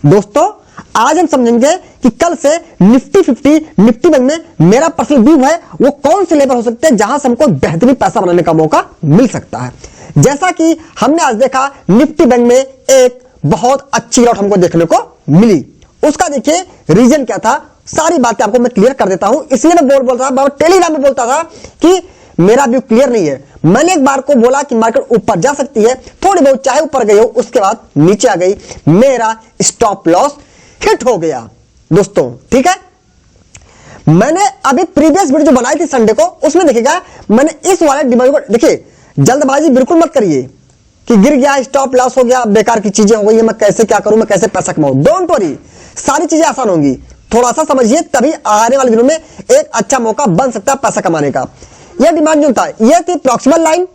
दोस्तों आज हम समझेंगे कि कल से निफ्टी 50 निफ्टी बैंक में मेरा पर्सनल व्यू है वो कौन से लेवल हो सकते हैं जहां से हमको बेहतरीन पैसा बनाने का मौका मिल सकता है। जैसा कि हमने आज देखा निफ्टी बैंक में एक बहुत अच्छी लॉट हमको देखने को मिली। उसका देखिए रीजन क्या था, सारी बातें आपको मैं क्लियर कर देता हूं। इसलिए मैं बोल रहा था, टेलीग्राम में बोलता था कि मेरा व्यू क्लियर नहीं है। मैंने एक बार को बोला कि मार्केट ऊपर जा सकती है, थोड़ी बहुत चाहे ऊपर गई हो, उसके बाद नीचे आ गई, मेरा स्टॉप लॉस हिट हो गया दोस्तों। ठीक है, मैंने अभी प्रीवियस वीडियो जो बनाई थी संडे को, उसमें देखिएगा मैंने इस वाले डिमांड को, देखिए जल्दबाजी बिल्कुल मत करिए कि गिर गया, स्टॉप लॉस हो गया, बेकार की चीजें हो गई है, मैं कैसे क्या करूं, मैं कैसे पैसा कमाऊं। डोंट वरी, सारी चीजें आसान होंगी, थोड़ा सा समझिए, तभी आने वाले दिनों में एक अच्छा मौका बन सकता है पैसा कमाने का। यह डिमांड जो था, यह थी प्रॉक्सिमल लाइन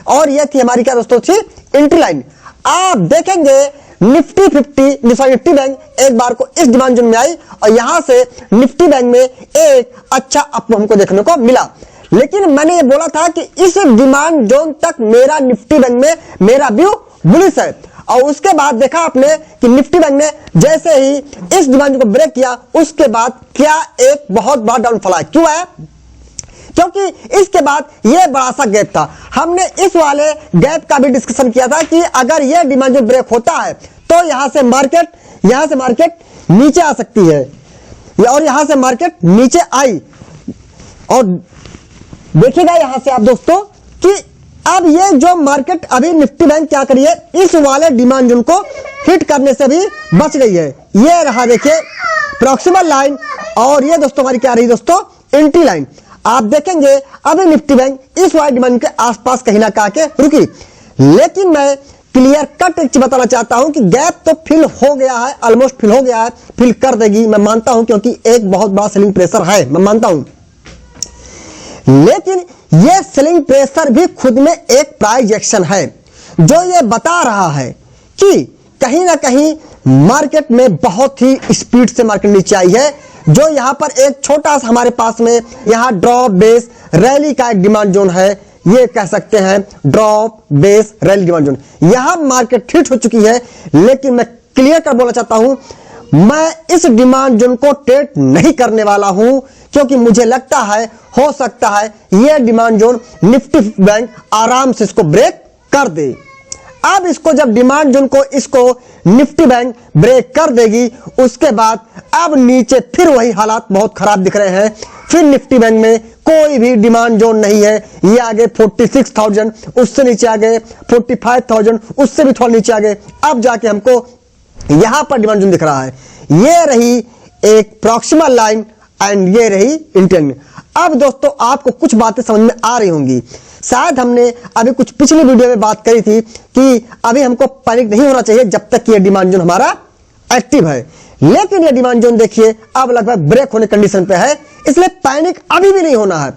और यह थी हमारी क्या दोस्तों थी एंट्री लाइन। आप देखेंगे निफ्टी 50 निफ्टी बैंक एक बार को इस डिमांड जोन में आई और यहां से निफ्टी बैंक में एक अच्छा अप हमको देखने को मिला। लेकिन मैंने ये बोला था कि इस डिमांड जोन तक मेरा निफ्टी बैंक में मेरा व्यू बुलिश है, और उसके बाद देखा आपने कि निफ्टी बैंक ने जैसे ही इस डिमांड को ब्रेक किया, उसके बाद क्या एक बहुत बड़ा डाउनफॉल आया। क्यों आया? क्योंकि इसके बाद यह बड़ा सा गैप था। हमने इस वाले गैप का भी डिस्कशन किया था कि अगर यह डिमांड जो ब्रेक होता है तो यहां से मार्केट नीचे आ सकती है, और यहां से मार्केट नीचे आई। और देखिएगा यहां से आप दोस्तों कि अब ये जो मार्केट अभी निफ्टी बैंक क्या करिए, इस वाले डिमांड जोन को हिट करने से भी बच गई है। ये रहा देखिए प्रॉक्सिमल लाइन, और ये दोस्तों हमारी क्या रही दोस्तों एंट्री लाइन। आप देखेंगे अभी निफ्टी बैंक इस वाले डिमांड के आसपास कहीं ना कहीं रुकी। लेकिन मैं क्लियर कट एक चीज बताना चाहता हूं कि गैप तो फिल हो गया है, ऑलमोस्ट फिल हो गया है, फिल कर देगी मैं मानता हूं, क्योंकि एक बहुत बड़ा सेलिंग प्रेशर है, मैं मानता हूं। लेकिन यह सेलिंग प्रेशर भी खुद में एक प्राइस एक्शन है जो यह बता रहा है कि कहीं ना कहीं मार्केट में बहुत ही स्पीड से मार्केट नीचे आई है। जो यहां पर एक छोटा सा हमारे पास में यहां ड्रॉप बेस रैली का एक डिमांड जोन है, ये कह सकते हैं drop base rally demand zone, यहां मार्केट हिट हो चुकी है। लेकिन मैं क्लियर कर बोलना चाहता हूं, मैं इस डिमांड जोन को ट्रेड नहीं करने वाला हूं, क्योंकि मुझे लगता है हो सकता है यह डिमांड जोन निफ्टी बैंक आराम से इसको ब्रेक कर दे। अब इसको जब डिमांड जोन को इसको निफ्टी बैंक ब्रेक कर देगी, उसके बाद अब नीचे फिर वही हालात बहुत खराब दिख रहे हैं। फिर निफ्टी बैंक में कोई भी डिमांड जोन नहीं है, ये आगे 46,000, उससे नीचे आ गए 45,000, उससे भी थोड़ा नीचे आ गए, अब जाके हमको यहां पर डिमांड जोन दिख रहा है। ये रही एक प्रॉक्सिमल लाइन एंड ये रही इंटेंट। अब दोस्तों आपको कुछ बातें समझ में आ रही होंगी। शायद हमने अभी कुछ पिछली वीडियो में बात करी थी कि अभी हमको पैनिक नहीं होना चाहिए जब तक ये डिमांड जोन हमारा एक्टिव है। लेकिन ये डिमांड जोन देखिए अब लगभग ब्रेक होने कंडीशन पे है, इसलिए पैनिक अभी भी नहीं होना है।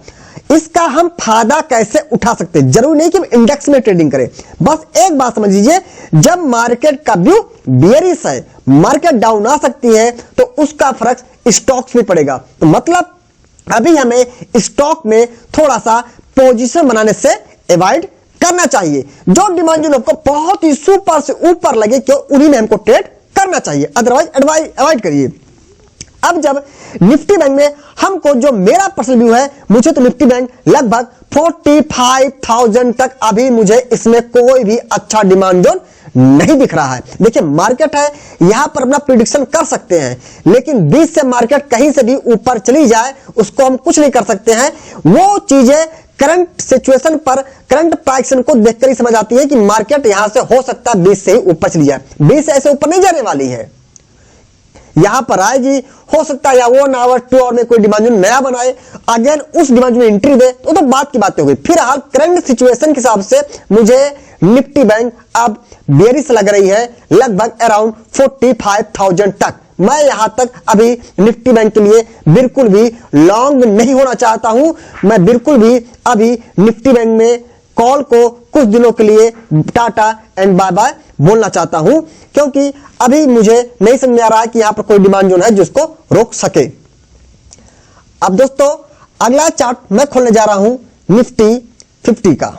इसका हम फायदा कैसे उठा सकते हैं, जरूरी नहीं कि हम इंडेक्स में ट्रेडिंग करें। बस एक बात समझ लीजिए, जब मार्केट का व्यू बेयरिश है, मार्केट डाउन आ सकती है, तो उसका फर्क स्टॉक्स में पड़ेगा। तो मतलब अभी हमें स्टॉक में थोड़ा सा पोजीशन बनाने से अवॉइड करना चाहिए। जो डिमांड जोन आपको बहुत ही सुपर से ऊपर लगे, क्यों उन्हीं में हमको ट्रेड करना चाहिए, अदरवाइज अवॉइड करिए। अब जब निफ्टी बैंक में हमको जो मेरा पर्सनल व्यू है, मुझे तो निफ्टी बैंक लगभग 45,000 तक अभी मुझे इसमें कोई भी अच्छा डिमांड जोन नहीं दिख रहा है। देखिए मार्केट है, यहां पर अपना प्रिडिक्शन कर सकते हैं, लेकिन 20 से मार्केट कहीं से भी ऊपर चली जाए उसको हम कुछ नहीं कर सकते हैं। वो चीजें करंट सिचुएशन पर, करंट प्राइस को देखकर ही समझ आती है कि मार्केट यहां से हो सकता है 20 से ही ऊपर चली जाए। 20 से ऐसे ऊपर नहीं जाने वाली है, यहां पर आएगी, हो सकता है या 1 आवर 2 आवर में कोई डिमांड जोन नया बनाए, अगेन उस डिमांड में एंट्री दे, तो बात की बात हो गई। फिलहाल करंट सिचुएशन के हिसाब से मुझे निफ्टी बैंक अब बेयरिश लग रही है, लगभग अराउंड 45,000 तक। मैं यहां तक अभी निफ्टी बैंक के लिए बिल्कुल भी लॉन्ग नहीं होना चाहता हूं। मैं बिल्कुल भी अभी निफ्टी बैंक में कॉल को कुछ दिनों के लिए टाटा एंड बाय बाय बोलना चाहता हूं, क्योंकि अभी मुझे नहीं समझ आ रहा है कि यहां पर कोई डिमांड जोन है जिसको रोक सके। अब दोस्तों अगला चार्ट मैं खोलने जा रहा हूं निफ्टी 50 का।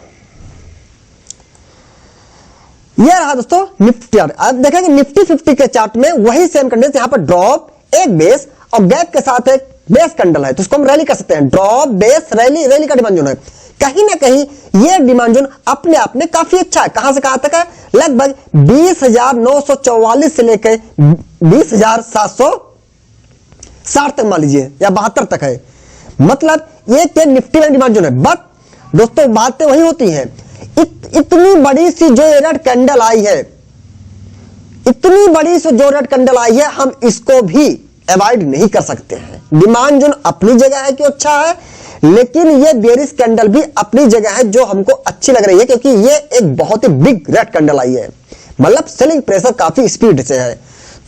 ये रहा दोस्तों निफ्टी चार्ट। आप देखेंगे निफ्टी 50 के चार्ट में वही सेम कंडीशन, यहां पर ड्रॉप, एक बेस और गैप के साथ एक बेस कैंडल है, तो इसको हम रैली कर सकते हैं। ड्रॉप, बेस, रैली, रैली का डिमांड जोन है। कहीं ना कहीं ये डिमांड जोन अपने आप में काफी अच्छा है। कहां से कहां तक है? लगभग 20,944 से लेकर 20,760 तक मान लीजिए, या 72 तक है। मतलब ये के निफ्टी में डिमांड जोन है। बट दोस्तों बातें वही होती हैं, इतनी बड़ी सी जो रेड कैंडल आई है, इतनी बड़ी सी जो रेड कैंडल आई है, हम इसको भी अवॉइड नहीं कर सकते हैं। डिमांड जोन अपनी जगह है कि अच्छा है, लेकिन ये बेरिश कैंडल भी अपनी जगह है जो हमको अच्छी लग रही है, क्योंकि ये एक बहुत ही बिग रेड कैंडल आई है। मतलब सेलिंग प्रेशर काफी स्पीड से है।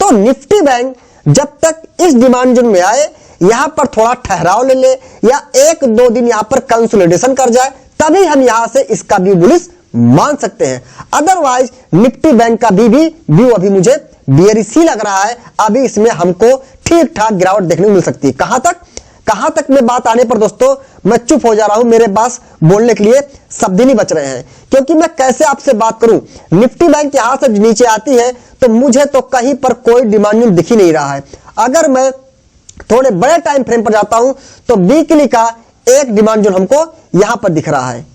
तो निफ्टी बैंक जब तक इस डिमांड जोन में आए, यहां पर थोड़ा ठहराव ले ले या 1-2 दिन यहां पर कंसोलिडेशन कर जाए, तभी हम यहां से इसका भी बुलिश मान सकते हैं। अदरवाइज निफ्टी बैंक का भी व्यू अभी मुझे बेरिश ही लग रहा है। अभी इसमें हमको ठीक ठाक गिरावट देखने को मिल सकती है। कहां तक में बात आने पर दोस्तों मैं चुप हो जा रहा हूं, मेरे पास बोलने के लिए शब्द नहीं बच रहे हैं, क्योंकि मैं कैसे आपसे बात करूं। निफ्टी बैंक यहां से नीचे आती है तो मुझे तो कहीं पर कोई डिमांड जोन दिख ही नहीं रहा है। अगर मैं थोड़े बड़े टाइम फ्रेम पर जाता हूं तो वीकली का एक डिमांड जोन हमको यहां पर दिख रहा है।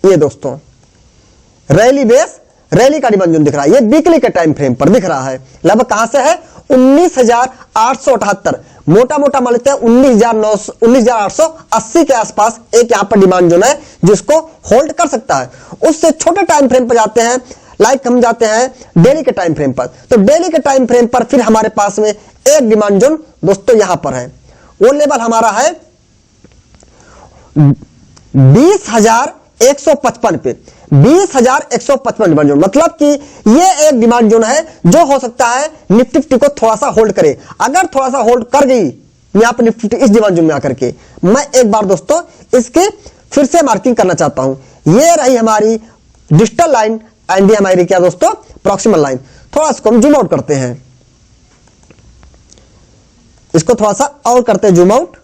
ये दोस्तों रैली बेस, रैली का डिमांड जोन दिख रहा है, ये वीकली के टाइम फ्रेम पर दिख रहा है। लगभग कहां से है? 19,878, मोटा मोटा मान लेते हैं 19,880 के आसपास एक यहां पर डिमांड जोन है जिसको होल्ड कर सकता है। उससे छोटे टाइम फ्रेम पर जाते हैं, लाइक हम जाते हैं डेली के टाइम फ्रेम पर, तो डेली के टाइम फ्रेम पर फिर हमारे पास में एक डिमांड जोन दोस्तों यहां पर है। वो लेवल हमारा है 20,155 पे, 20,155 डिमांड जोन। मतलब कि ये एक डिमांड जोन है जो हो सकता है निफ्टी 50 को थोड़ा सा होल्ड करे। अगर थोड़ा सा होल्ड कर गई यहां पर निफ्टी 50 इस डिमांड जोन में आकर के, मैं एक बार दोस्तों इसके फिर से मार्किंग करना चाहता हूं। ये रही हमारी डिजिटल लाइन एंड हमारी क्या दोस्तों प्रॉक्सिमल लाइन। थोड़ा इसको हम जूम आउट करते हैं, इसको थोड़ा सा और करते हैं जूम आउट।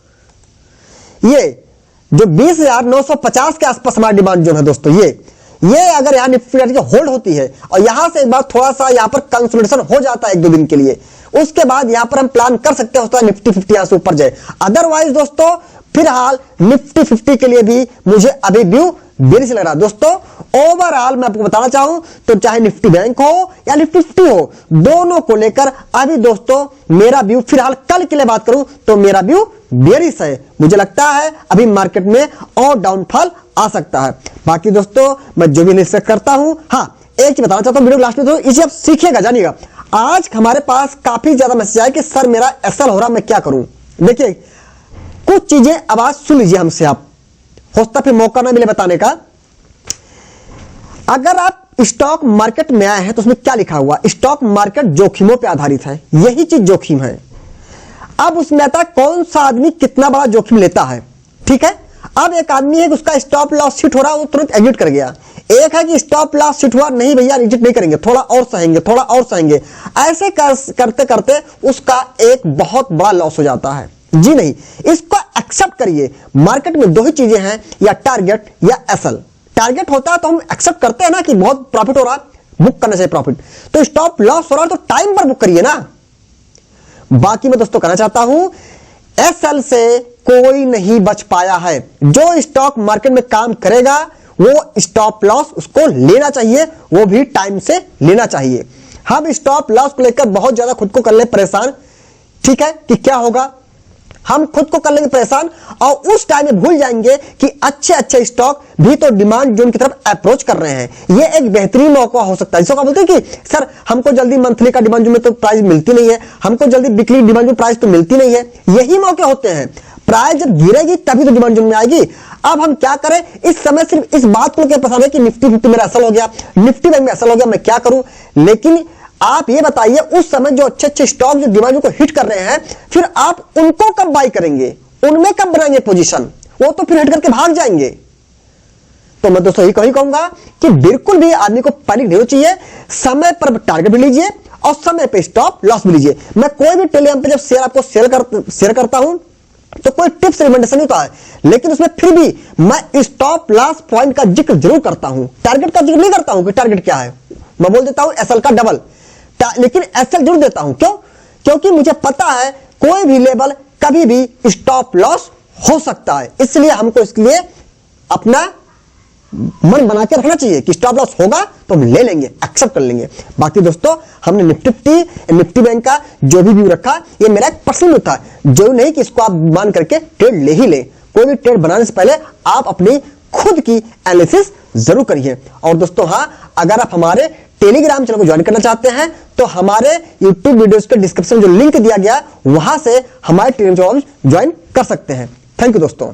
ये जो 20,950 के आसपास हमारा डिमांड जोन है दोस्तों, ये अगर यहां निफ्टी की होल्ड होती है और यहां से एक बार थोड़ा सा यहां पर कंसोलिडेशन हो जाता है 1-2 दिन के लिए, उसके बाद यहां पर हम प्लान कर सकते हैं निफ्टी 50 यहां से ऊपर जाए। अदरवाइज दोस्तों फिलहाल निफ्टी 50 के लिए भी मुझे अभी व्यू बेरिश लग रहा है। दोस्तों ओवरऑल मैं आपको बताना चाहूं तो चाहे निफ्टी बैंक हो या निफ्टी 50 हो, दोनों को लेकर अभी दोस्तों मेरा व्यू फिलहाल कल के लिए बात करूं तो मेरा व्यू बेरिश है। मुझे लगता है अभी मार्केट में और डाउनफॉल आ सकता है। बाकी दोस्तों मैं जो भी निश्चित करता हूं, हाँ एक चीज बताना चाहता हूं वीडियो लास्ट में, तो इसे आप सीखिएगा, जानिएगा। आज हमारे पास काफी ज्यादा मैसेज आया कि सर मेरा एसएल हो रहा, मैं क्या करूं। देखिए कुछ चीजें आवाज सुन लीजिए हमसे, आप होता फिर मौका ना मिले बताने का। अगर आप स्टॉक मार्केट में आए हैं तो उसमें क्या लिखा हुआ? स्टॉक मार्केट जोखिमों पर आधारित है, यही चीज जोखिम है। अब उसमें आता है कौन सा आदमी कितना बड़ा जोखिम लेता है, ठीक है। अब एक आदमी है कि उसका स्टॉप लॉस हिट हो रहा है, वो तुरंत एग्जिट कर गया। एक है कि स्टॉप लॉस हिट हुआ, नहीं भैया एग्जिट नहीं करेंगे, थोड़ा और सहेंगे, थोड़ा और सहेंगे। ऐसे करते करते उसका एक बहुत बड़ा लॉस हो जाता है। जी नहीं, इसको एक्सेप्ट करिए। मार्केट में 2 ही चीजें हैं, या टारगेट या एसएल। टारगेट होता है तो हम एक्सेप्ट करते हैं ना कि बहुत प्रॉफिट हो रहा है, बुक करना चाहिए प्रॉफिट। तो स्टॉप लॉस हो रहा है तो टाइम पर बुक करिए ना। बाकी मैं दोस्तों कहना चाहता हूं एसएल से कोई नहीं बच पाया है। जो स्टॉक मार्केट में काम करेगा वो स्टॉप लॉस उसको लेना चाहिए, वो भी टाइम से लेना चाहिए। हम स्टॉप लॉस को लेकर बहुत ज्यादा खुद को कर ले परेशान, ठीक है, कि क्या होगा, हम खुद को कर लेंगे परेशान और उस टाइम में भूल जाएंगे कि अच्छे अच्छे स्टॉक भी तो डिमांड जोन की तरफ अप्रोच कर रहे हैं। ये एक बेहतरीन मौका हो सकता है। जिसको बोलते हैं कि सर हमको जल्दी मंथली का डिमांड जोन में तो प्राइस मिलती नहीं है, हमको जल्दी वीकली डिमांड जोन प्राइस तो मिलती नहीं है। यही मौके होते हैं, प्राइस जब गिरेगी तभी तो डिमांड जोन में आएगी। अब हम क्या करें, इस समय सिर्फ इस बात को पसंद है कि निफ्टी 50 मेरा असल हो गया, निफ्टी बैंक में असल हो गया, मैं क्या करूं। लेकिन आप ये बताइए उस समय जो अच्छे अच्छे स्टॉक जो डिमांड को हिट कर रहे हैं, फिर आप उनको कब बाई करेंगे, उनमें कब बनाएंगे पोजीशन, वो तो फिर हिट करके भाग जाएंगे। तो मैं दोस्तों यही कहूंगा कि बिल्कुल भी आदमी को पैनिक नहीं होना चाहिए, समय पर टारगेट भी लीजिए और समय पे स्टॉप लॉस भी लीजिए। मैं कोई भी टेलीग्राम पे जब शेयर आपको शेयर करता हूं तो कोई टिप्स रिकमेंडेशन नहीं कहा है, लेकिन उसमें फिर भी मैं स्टॉप लॉस पॉइंट का जिक्र जरूर करता हूं, टारगेट का जिक्र नहीं करता हूं कि टारगेट क्या है। मैं बोल देता हूं एसएल का डबल, लेकिन एसएल जरूर देता हूं। क्यों? क्योंकि मुझे पता है कोई भी लेवल कभी भी स्टॉप लॉस हो सकता है, इसलिए हमको इसके लिए अपना मन बना के रखना चाहिए कि स्टॉप लॉस होगा तो हम ले लेंगे, एक्सेप्ट कर लेंगे। बाकी दोस्तों हमने निफ्टी बैंक का जो भी व्यू रखा, ये मेरा एक पर्सनल व्यू था, जो नहीं कि इसको आप मान करके ट्रेड ले ही ले। कोई भी ट्रेड बनाने से पहले आप अपनी खुद की एनालिसिस जरूर करिए। और दोस्तों हाँ, अगर आप हमारे टेलीग्राम चैनल को ज्वाइन करना चाहते हैं तो हमारे यूट्यूब वीडियोस के डिस्क्रिप्शन जो लिंक दिया गया वहां से हमारे टेलीग्राम चैनल ज्वाइन कर सकते हैं। थैंक यू दोस्तों।